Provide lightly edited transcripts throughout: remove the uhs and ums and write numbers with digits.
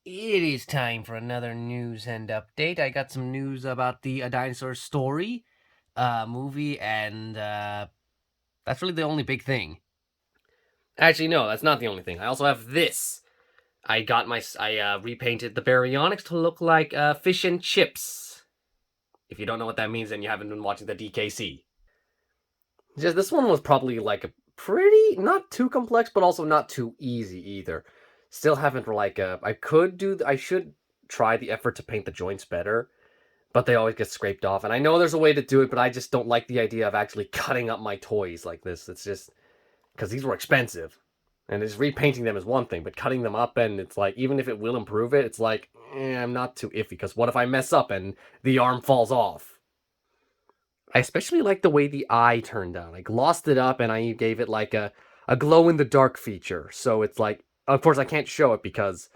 It is time for another news and update. I got some news about the A Dinosaur Story movie, and that's really the only big thing. Actually, no, that's not the only thing. I also have this. I repainted the Baryonyx to look like fish and chips. If you don't know what that means, then you haven't been watching the DKC. Just this one was probably like a pretty, not too complex, but also not too easy either. Still haven't I should try the effort to paint the joints better, but they always get scraped off. And I know there's a way to do it, but I just don't like the idea of actually cutting up my toys like this. It's just because these were expensive, and just repainting them is one thing, but cutting them up and it's like even if it will improve it, it's like I'm not too iffy because what if I mess up and the arm falls off? I especially like the way the eye turned out. I glossed it up and I gave it like a glow in the dark feature. So it's like, of course, I can't show it because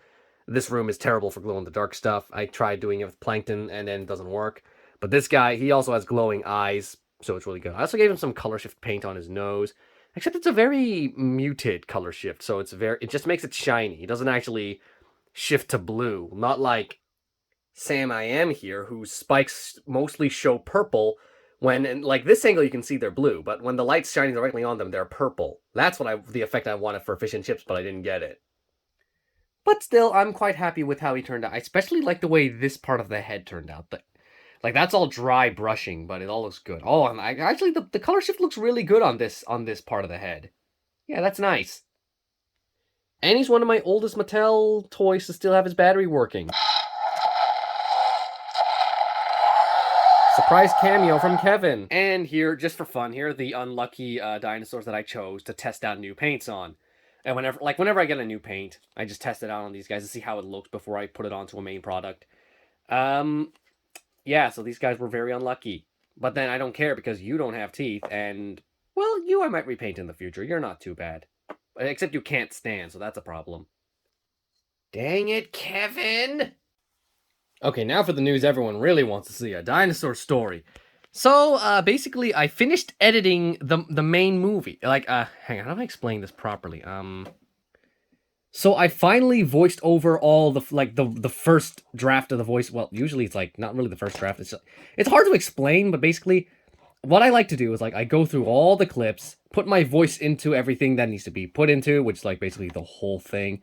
this room is terrible for glow in the dark stuff. I tried doing it with plankton and then it doesn't work. But this guy, he also has glowing eyes, so it's really good. I also gave him some color shift paint on his nose, except it's a very muted color shift, so it just makes it shiny. It doesn't actually shift to blue, not like Sam I Am here, whose spikes mostly show purple. When in like this angle, you can see they're blue, but when the light's shining directly on them, they're purple. That's the effect I wanted for fish and chips, but I didn't get it. But still, I'm quite happy with how he turned out. I especially like the way this part of the head turned out. Like that's all dry brushing, but it all looks good. Oh, and actually the color shift looks really good on this part of the head. Yeah, that's nice. And he's one of my oldest Mattel toys to still have his battery working. Surprise cameo from Kevin. And here, just for fun, here are the unlucky dinosaurs that I chose to test out new paints on. And whenever I get a new paint, I just test it out on these guys to see how it looks before I put it onto a main product. Yeah, so these guys were very unlucky. But then I don't care because you don't have teeth, and, well, you I might repaint in the future. You're not too bad. Except you can't stand, so that's a problem. Dang it, Kevin! Okay, now for the news everyone really wants to see, A Dinosaur Story. So, basically, I finished editing the main movie. Hang on, how do I explain this properly? So I finally voiced over all the first draft of the voice. Well, usually it's like not really the first draft. It's hard to explain, but basically, what I like to do is like I go through all the clips, put my voice into everything that needs to be put into, which is like basically the whole thing,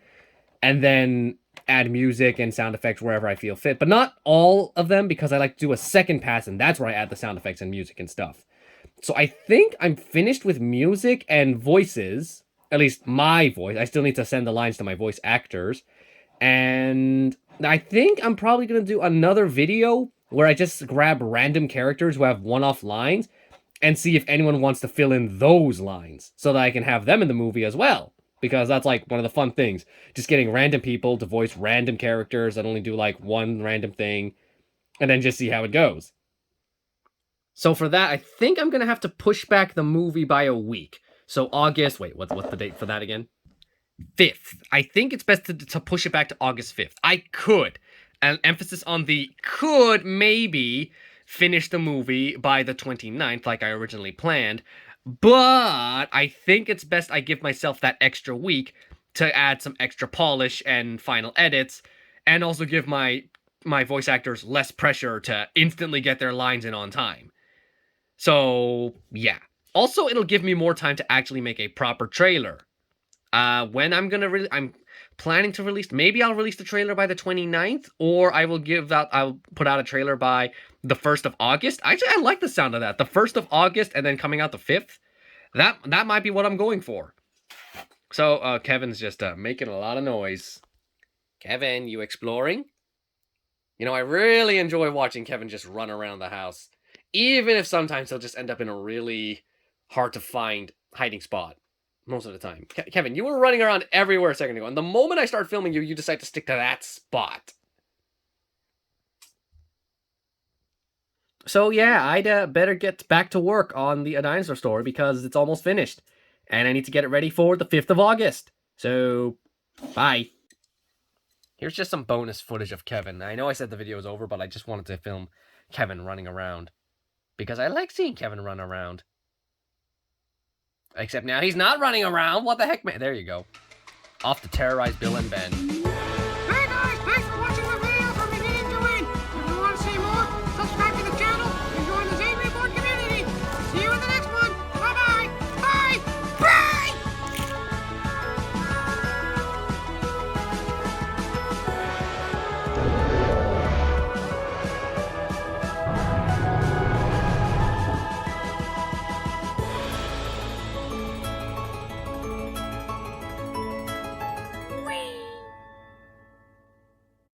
and then add music and sound effects wherever I feel fit. But not all of them because I like to do a second pass, and that's where I add the sound effects and music and stuff. So I think I'm finished with music and voices. At least my voice. I still need to send the lines to my voice actors. And I think I'm probably going to do another video where I just grab random characters who have one-off lines and see if anyone wants to fill in those lines so that I can have them in the movie as well. Because that's like one of the fun things. Just getting random people to voice random characters that only do like one random thing and then just see how it goes. So for that, I think I'm going to have to push back the movie by a week. So August, wait, what's the date for that again? 5th. I think it's best to push it back to August 5th. I could, and emphasis on the could maybe finish the movie by the 29th like I originally planned, but I think it's best I give myself that extra week to add some extra polish and final edits, and also give my voice actors less pressure to instantly get their lines in on time. So, yeah. Also, it'll give me more time to actually make a proper trailer. When I'm planning to release, maybe I'll release the trailer by the 29th, or I'll put out a trailer by the 1st of August. Actually, I like the sound of that. The 1st of August and then coming out the 5th. That might be what I'm going for. So, Kevin's just making a lot of noise. Kevin, you exploring? You know, I really enjoy watching Kevin just run around the house. Even if sometimes he'll just end up in a really hard to find hiding spot. Most of the time. Kevin, you were running around everywhere a second ago, and the moment I start filming you, you decide to stick to that spot. So yeah, I'd better get back to work on the A Dinosaur Story because it's almost finished. And I need to get it ready for the 5th of August. So, bye. Here's just some bonus footage of Kevin. I know I said the video was over, but I just wanted to film Kevin running around. Because I like seeing Kevin run around. Except now he's not running around. What the heck, man? There you go. Off to terrorize Bill and Ben. Hey guys, Thanks for watching.